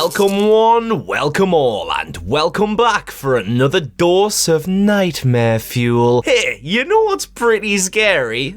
Welcome one, welcome all, and welcome back for another dose of nightmare fuel. Hey, you know what's pretty scary?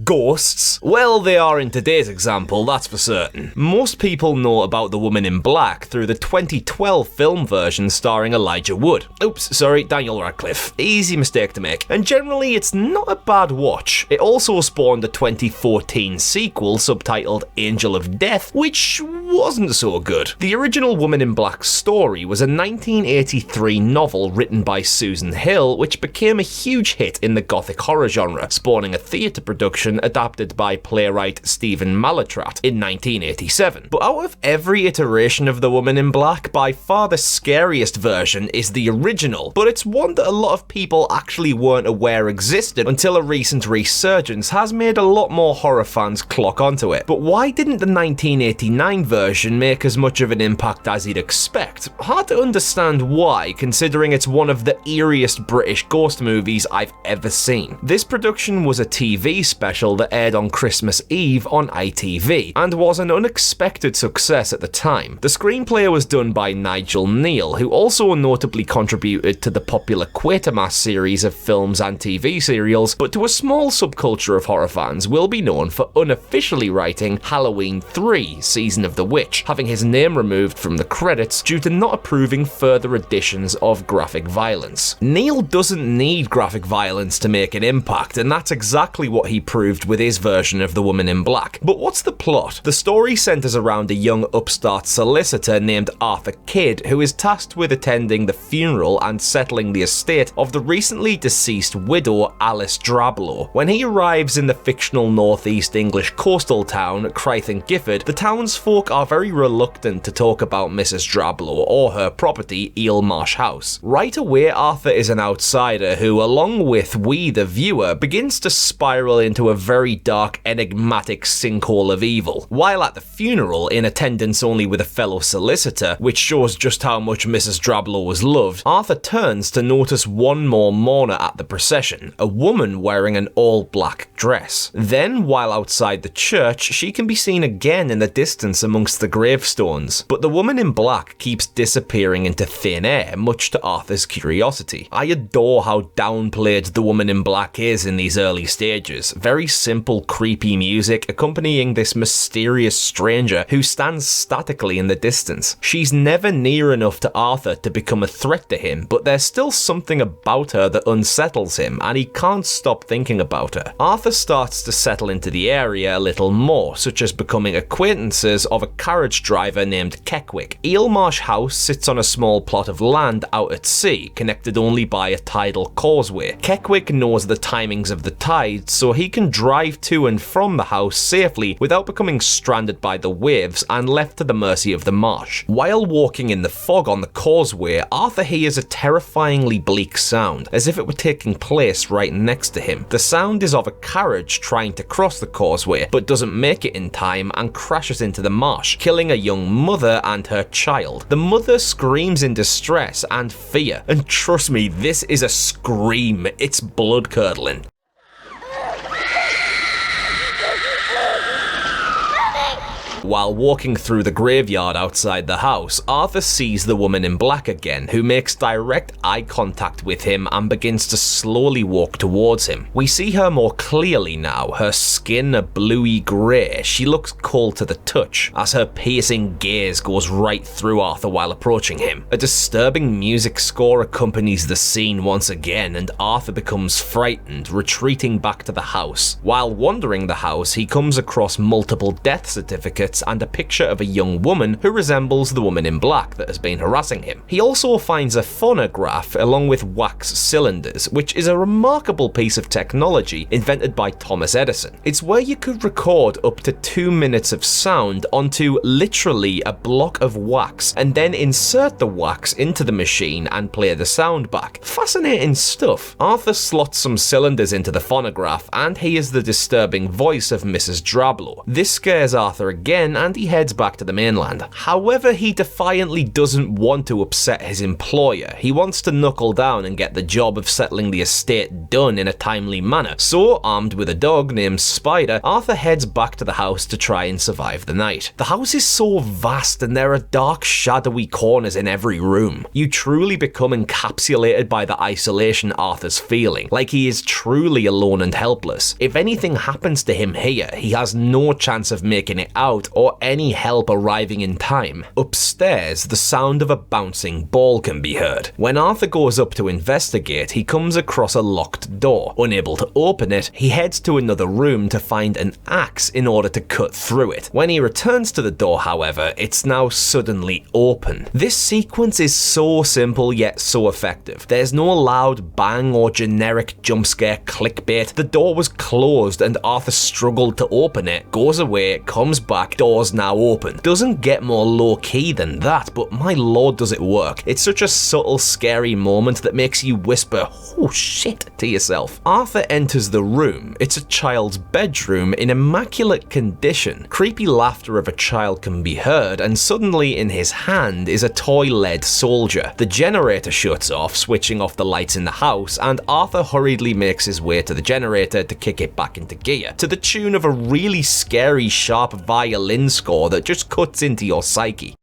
Ghosts. Well, they are in today's example, that's for certain. Most people know about the Woman in Black through the 2012 film version starring Elijah Wood. Oops, sorry, Daniel Radcliffe. Easy mistake to make. And generally, it's not a bad watch. It also spawned a 2014 sequel subtitled Angel of Death, which wasn't so good. The original Woman in Black story was a 1983 novel written by Susan Hill, which became a huge hit in the gothic horror genre, spawning a theatre production adapted by playwright Stephen Mallatrat in 1987. But out of every iteration of the Woman in Black, by far the scariest version is the original, but it's one that a lot of people actually weren't aware existed until a recent resurgence has made a lot more horror fans clock onto it. But why didn't the 1989 version make as much of an impact as you'd expect? Hard to understand why, considering it's one of the eeriest British ghost movies I've ever seen. This production was a TV special that aired on Christmas Eve on ITV, and was an unexpected success at the time. The screenplay was done by Nigel Neal, who also notably contributed to the popular Quatermass series of films and TV serials, but to a small subculture of horror fans will be known for unofficially writing Halloween 3: Season of the Witch, having his name removed from the credits due to not approving further editions of graphic violence. Neil doesn't need graphic violence to make an impact, and that's exactly what he proved with his version of The Woman in Black. But what's the plot? The story centers around a young upstart solicitor named Arthur Kidd, who is tasked with attending the funeral and settling the estate of the recently deceased widow Alice Drablow. When he arrives in the fictional northeast English coastal town, Crythan Gifford, the townsfolk are very reluctant to talk about Mrs. Drablow or her property, Eel Marsh House. Right away, Arthur is an outsider who, along with we the viewer, begins to spiral into a very dark, enigmatic sinkhole of evil. While at the funeral, in attendance only with a fellow solicitor, which shows just how much Mrs. Drablow was loved, Arthur turns to notice one more mourner at the procession, a woman wearing an all-black dress. Then, while outside the church, she can be seen again in the distance amongst the gravestones, but the Woman in Black keeps disappearing into thin air, much to Arthur's curiosity. I adore how downplayed the Woman in Black is in these early stages. Very simple, creepy music accompanying this mysterious stranger who stands statically in the distance. She's never near enough to Arthur to become a threat to him, but there's still something about her that unsettles him, and he can't stop thinking about her. Arthur starts to settle into the area a little more, such as becoming acquaintances of a carriage driver named Keckwick. Eel Marsh House sits on a small plot of land out at sea, connected only by a tidal causeway. Keckwick knows the timings of the tides, so he can drive to and from the house safely without becoming stranded by the waves and left to the mercy of the marsh. While walking in the fog on the causeway, Arthur hears a terrifyingly bleak sound, as if it were taking place right next to him. The sound is of a carriage trying to cross the causeway, but doesn't make it in time and crashes into the marsh, killing a young mother and her child. The mother screams in distress and fear, and trust me, this is a scream. It's blood-curdling. While walking through the graveyard outside the house, Arthur sees the Woman in Black again, who makes direct eye contact with him and begins to slowly walk towards him. We see her more clearly now, her skin a bluey grey. She looks cold to the touch, as her piercing gaze goes right through Arthur while approaching him. A disturbing music score accompanies the scene once again, and Arthur becomes frightened, retreating back to the house. While wandering the house, he comes across multiple death certificates and a picture of a young woman who resembles the Woman in Black that has been harassing him. He also finds a phonograph along with wax cylinders, which is a remarkable piece of technology invented by Thomas Edison. It's where you could record up to 2 minutes of sound onto literally a block of wax and then insert the wax into the machine and play the sound back. Fascinating stuff. Arthur slots some cylinders into the phonograph and hears the disturbing voice of Mrs. Drablow. This scares Arthur again, again and he heads back to the mainland. However, he defiantly doesn't want to upset his employer. He wants to knuckle down and get the job of settling the estate done in a timely manner. So, armed with a dog named Spider, Arthur heads back to the house to try and survive the night. The house is so vast and there are dark, shadowy corners in every room. You truly become encapsulated by the isolation Arthur's feeling, like he is truly alone and helpless. If anything happens to him here, he has no chance of making it out or any help arriving in time. Upstairs, the sound of a bouncing ball can be heard. When Arthur goes up to investigate, he comes across a locked door. Unable to open it, he heads to another room to find an axe in order to cut through it. When he returns to the door, however, it's now suddenly open. This sequence is so simple yet so effective. There's no loud bang or generic jump scare clickbait. The door was closed and Arthur struggled to open it, goes away, comes back, door's now open. Doesn't get more low key than that, but my lord does it work. It's such a subtle, scary moment that makes you whisper, "Oh shit," to yourself. Arthur enters the room. It's a child's bedroom in immaculate condition. Creepy laughter of a child can be heard, and suddenly in his hand is a toy lead soldier. The generator shuts off, switching off the lights in the house, and Arthur hurriedly makes his way to the generator to kick it back into gear, to the tune of a really scary, sharp violin score that just cuts into your psyche.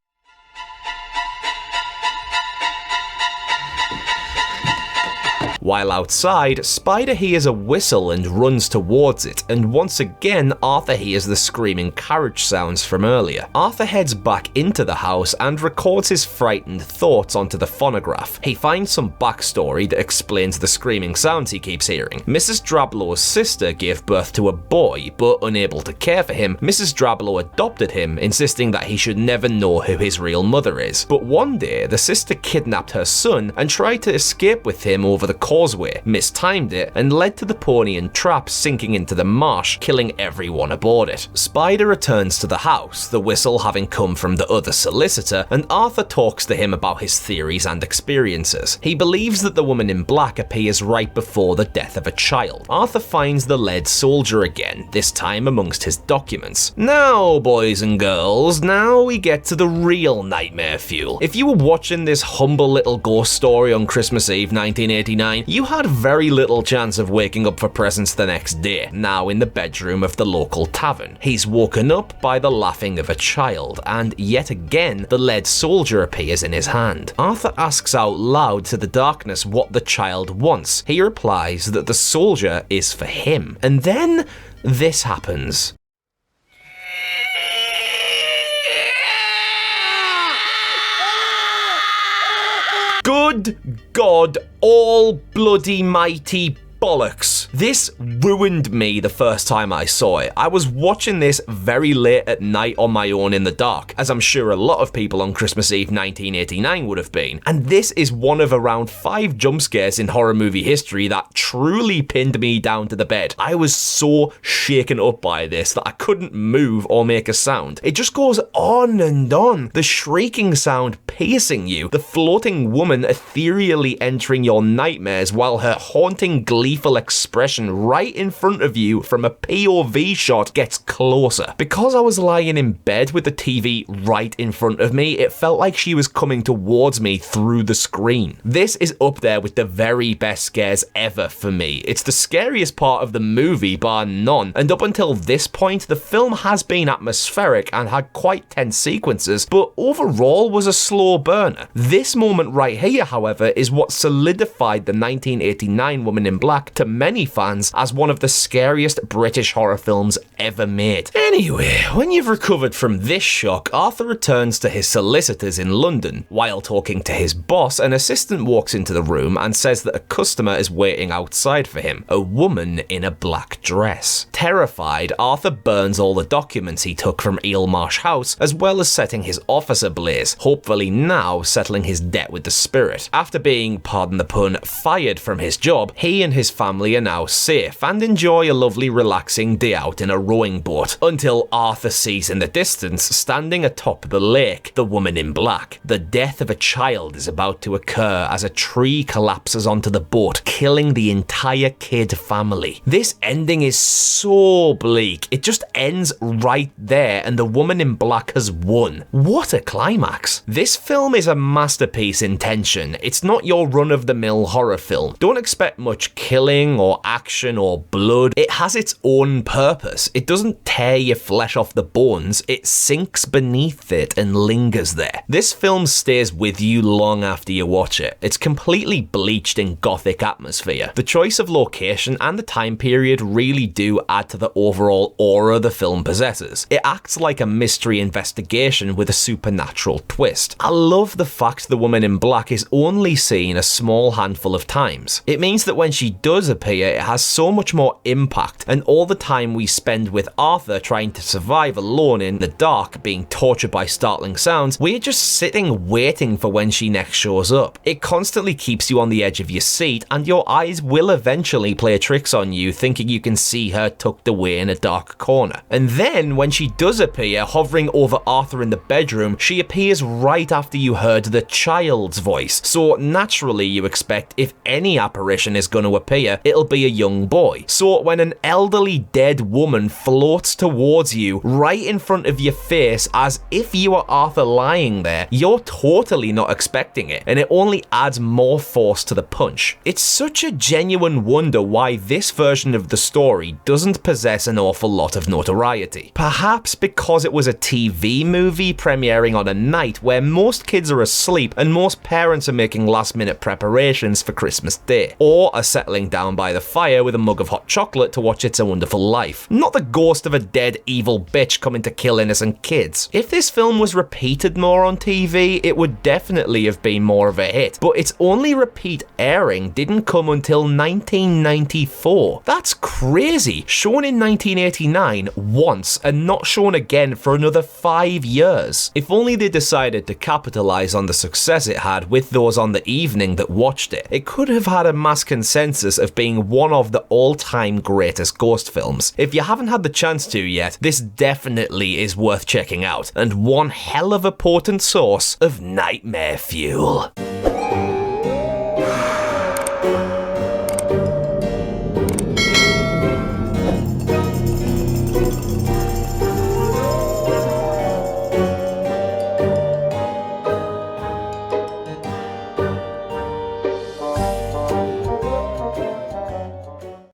While outside, Spider hears a whistle and runs towards it, and once again Arthur hears the screaming carriage sounds from earlier. Arthur heads back into the house and records his frightened thoughts onto the phonograph. He finds some backstory that explains the screaming sounds he keeps hearing. Mrs. Drablow's sister gave birth to a boy, but unable to care for him, Mrs. Drablow adopted him, insisting that he should never know who his real mother is. But one day, the sister kidnapped her son and tried to escape with him over the causeway, mistimed it, and led to the pony and trap sinking into the marsh, killing everyone aboard it. Spider returns to the house, the whistle having come from the other solicitor, and Arthur talks to him about his theories and experiences. He believes that the woman in black appears right before the death of a child. Arthur finds the lead soldier again, this time amongst his documents. Now, boys and girls, now we get to the real nightmare fuel. If you were watching this humble little ghost story on Christmas Eve 1989, you had very little chance of waking up for presents the next day, now in the bedroom of the local tavern. He's woken up by the laughing of a child, and yet again, the lead soldier appears in his hand. Arthur asks out loud to the darkness what the child wants. He replies that the soldier is for him. And then, this happens. Good God, all bloody mighty bollocks. This ruined me the first time I saw it. I was watching this very late at night on my own in the dark, as I'm sure a lot of people on Christmas Eve 1989 would have been. And this is one of around 5 jump scares in horror movie history that truly pinned me down to the bed. I was so shaken up by this that I couldn't move or make a sound. It just goes on and on. The shrieking sound piercing you, the floating woman ethereally entering your nightmares while her haunting gleeful expression right in front of you from a POV shot gets closer. Because I was lying in bed with the TV right in front of me, it felt like she was coming towards me through the screen. This is up there with the very best scares ever for me. It's the scariest part of the movie bar none, and up until this point the film has been atmospheric and had quite tense sequences, but overall was a slow burner. This moment right here, however, is what solidified the 1989 Woman in Black to many fans as one of the scariest British horror films ever made. Anyway, when you've recovered from this shock, Arthur returns to his solicitors in London. While talking to his boss, an assistant walks into the room and says that a customer is waiting outside for him, a woman in a black dress. Terrified, Arthur burns all the documents he took from Eelmarsh House, as well as setting his office ablaze, hopefully now settling his debt with the spirit. After being, pardon the pun, fired from his job, he and his family are now safe and enjoy a lovely relaxing day out in a rowing boat, until Arthur sees in the distance, standing atop the lake, the woman in black. The death of a child is about to occur as a tree collapses onto the boat, killing the entire Kidd family. This ending is so bleak. It just ends right there and the woman in black has won. What a climax. This film is a masterpiece in tension. It's not your run-of-the-mill horror film. Don't expect much killing or action or blood. It has its own purpose. It doesn't tear your flesh off the bones. It sinks beneath it and lingers there. This film stays with you long after you watch it. It's completely bleached in gothic atmosphere. The choice of location and the time period really do add to the overall aura the film possesses. It acts like a mystery investigation with a supernatural twist. I love the fact the woman in black is only seen a small handful of times. It means that when she does appear, it has so much more impact, and all the time we spend with Arthur trying to survive alone in the dark, being tortured by startling sounds, we're just sitting waiting for when she next shows up. It constantly keeps you on the edge of your seat, and your eyes will eventually play tricks on you, thinking you can see her tucked away in a dark corner. And then, when she does appear, hovering over Arthur in the bedroom, she appears right after you heard the child's voice. So naturally you expect if any apparition is going to appear, it'll be a young boy. So when an elderly dead woman floats towards you right in front of your face as if you were Arthur lying there, you're totally not expecting it, and it only adds more force to the punch. It's such a genuine wonder why this version of the story doesn't possess an awful lot of notoriety. Perhaps because it was a TV movie premiering on a night where most kids are asleep and most parents are making last-minute preparations for Christmas Day, or are settling down by the fire with a mug of hot chocolate to watch It's a Wonderful Life. Not the ghost of a dead evil bitch coming to kill innocent kids. If this film was repeated more on TV, it would definitely have been more of a hit, but its only repeat airing didn't come until 1994. That's crazy. Shown in 1989 once and not shown again for another 5 years. If only they decided to capitalize on the success it had with those on the evening that watched it, it could have had a mass consensus of being one of the all-time greatest ghost films. If you haven't had the chance to yet, this definitely is worth checking out, and one hell of a potent source of nightmare fuel.